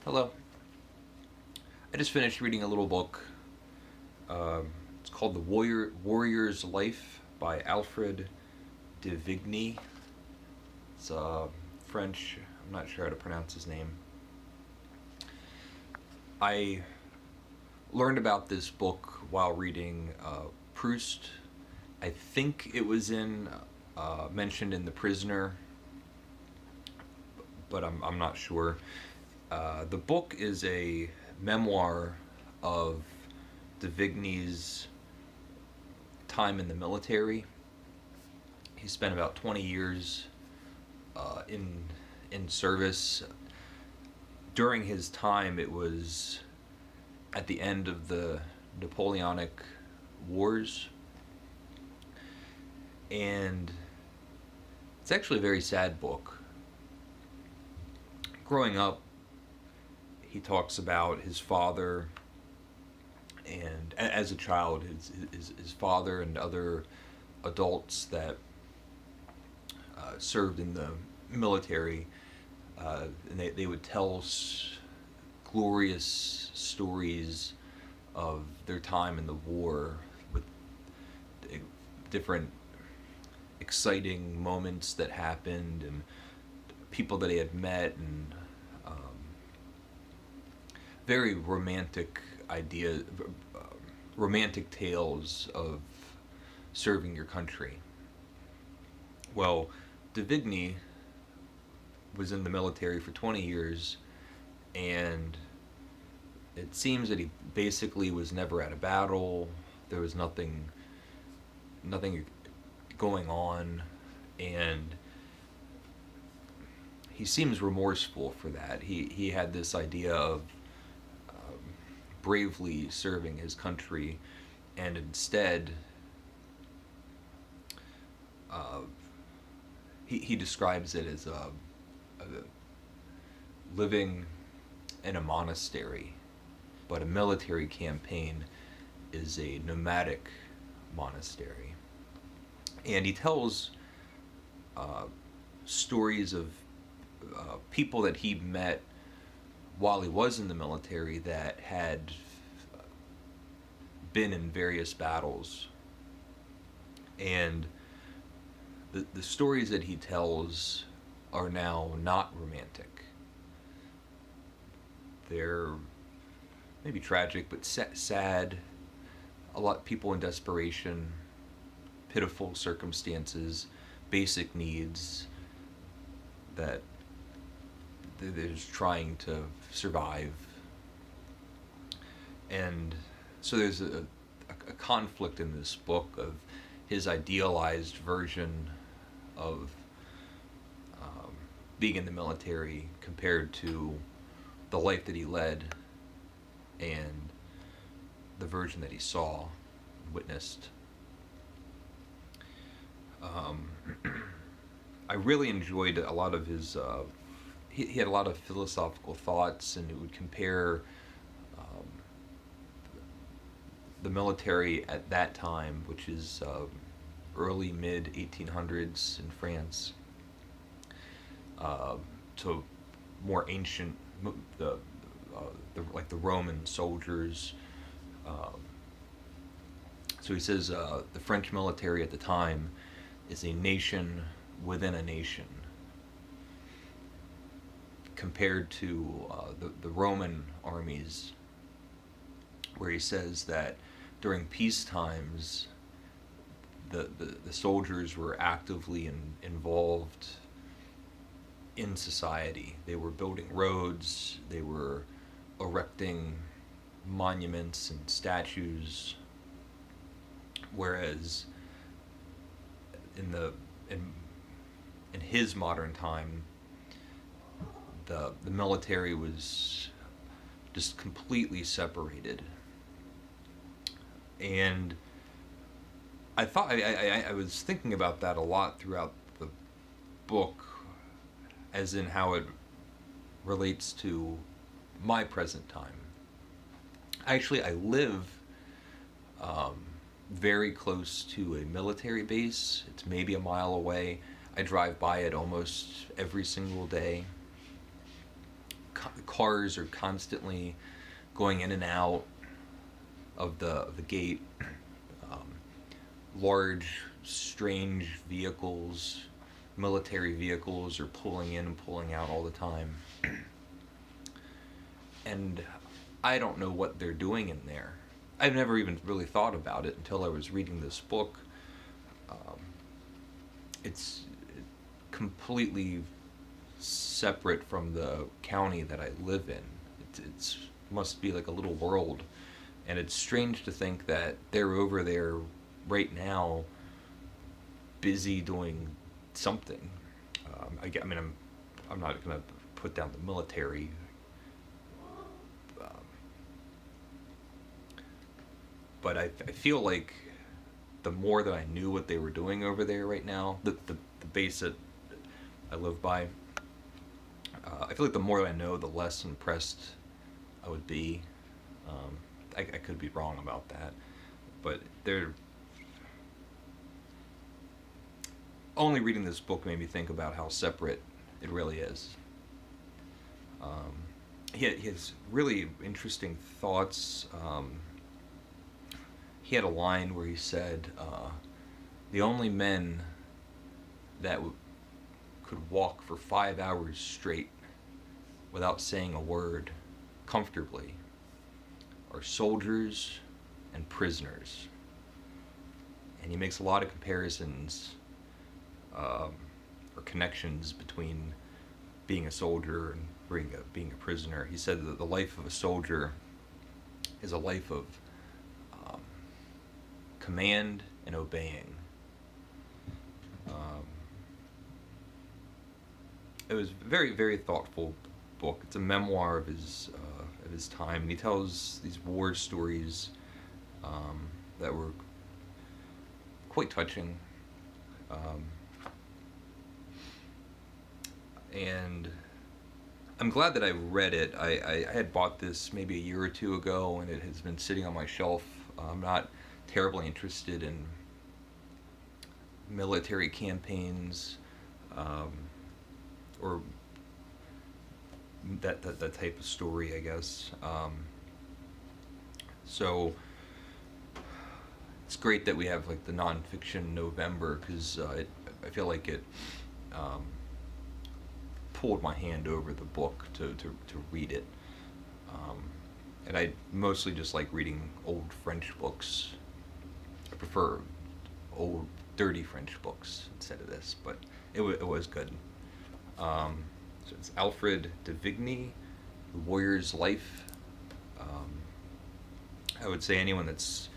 Hello. I just finished reading a little book. It's called The Warrior's Life by Alfred de Vigny. It's French. I'm not sure how to pronounce his name. I learned about this book while reading Proust. I think it was mentioned in The Prisoner, but I'm not sure. The book is a memoir of de Vigny's time in the military. He spent about 20 years in service. During his time, it was at the end of the Napoleonic Wars, and it's actually a very sad book. Growing up, he talks about his father, and as a child, his father and other adults that served in the military, and they would tell glorious stories of their time in the war with different exciting moments that happened and people that he had met, and very romantic tales of serving your country. Well, de Vigny was in the military for 20 years, and it seems that he basically was never at a battle. There was nothing going on, and he seems remorseful for that. He had this idea of bravely serving his country, and instead he describes it as living in a monastery, but a military campaign is a nomadic monastery. And he tells stories of people that he met while he was in the military that had been in various battles. And the stories that he tells are now not romantic. They're maybe tragic, but sad. A lot of people in desperation, pitiful circumstances, basic needs that they're just trying to survive. And so there's a conflict in this book of his idealized version of being in the military compared to the life that he led and the version that he saw and witnessed. I really enjoyed a lot of his he had a lot of philosophical thoughts, and it would compare the military at that time, which is early mid 1800s in France, to more ancient the like the Roman soldiers. So he says the French military at the time is a nation within a nation, compared to the Roman armies, where he says that during peace times, the soldiers were actively involved in society. They were building roads, they were erecting monuments and statues, whereas in his modern time, the military was just completely separated. And I was thinking about that a lot throughout the book, as in how it relates to my present time. Actually, I live very close to a military base. It's maybe a mile away. I drive by it almost every single day. cars are constantly going in and out of the gate. Um, Large, strange vehicles, military vehicles are pulling in and pulling out all the time. And I don't know what they're doing in there. I've never even really thought about it until I was reading this book. Um, it's completely separate from the county that I live in. It's must be like a little world, and it's strange to think that they're over there right now, busy doing something. I mean, I'm not gonna put down the military, um, but I feel like the more that I knew what they were doing over there right now, the base that I live by, I feel like the more I know, the less impressed I would be. I could be wrong about that, but they're only reading this book made me think about how separate it really is. Um, he has really interesting thoughts. He had a line where he said, "The only men that could walk for 5 hours straight without saying a word comfortably are soldiers and prisoners." And he makes a lot of comparisons, or connections between being a soldier and being a prisoner. He said that the life of a soldier is a life of um, command and obeying. Um, it was very, very thoughtful book. It's a memoir of his time, and he tells these war stories that were quite touching. Um, and I'm glad that I read it. I had bought this maybe a year or two ago, and it has been sitting on my shelf. I'm not terribly interested in military campaigns, or that type of story, I guess. So it's great that we have like the nonfiction November, because I feel like it um, pulled my hand over the book to read it. Um, and I mostly just like reading old French books. I prefer old, dirty French books instead of this, but it was good. So it's Alfred de Vigny, The Warrior's Life. Um, I would say anyone that's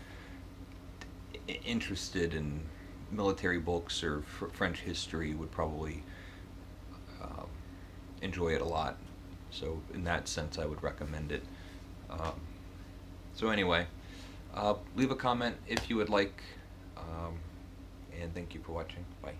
interested in military books or French history would probably um, enjoy it a lot. So in that sense, I would recommend it. Um, so anyway, leave a comment if you would like, and thank you for watching. Bye.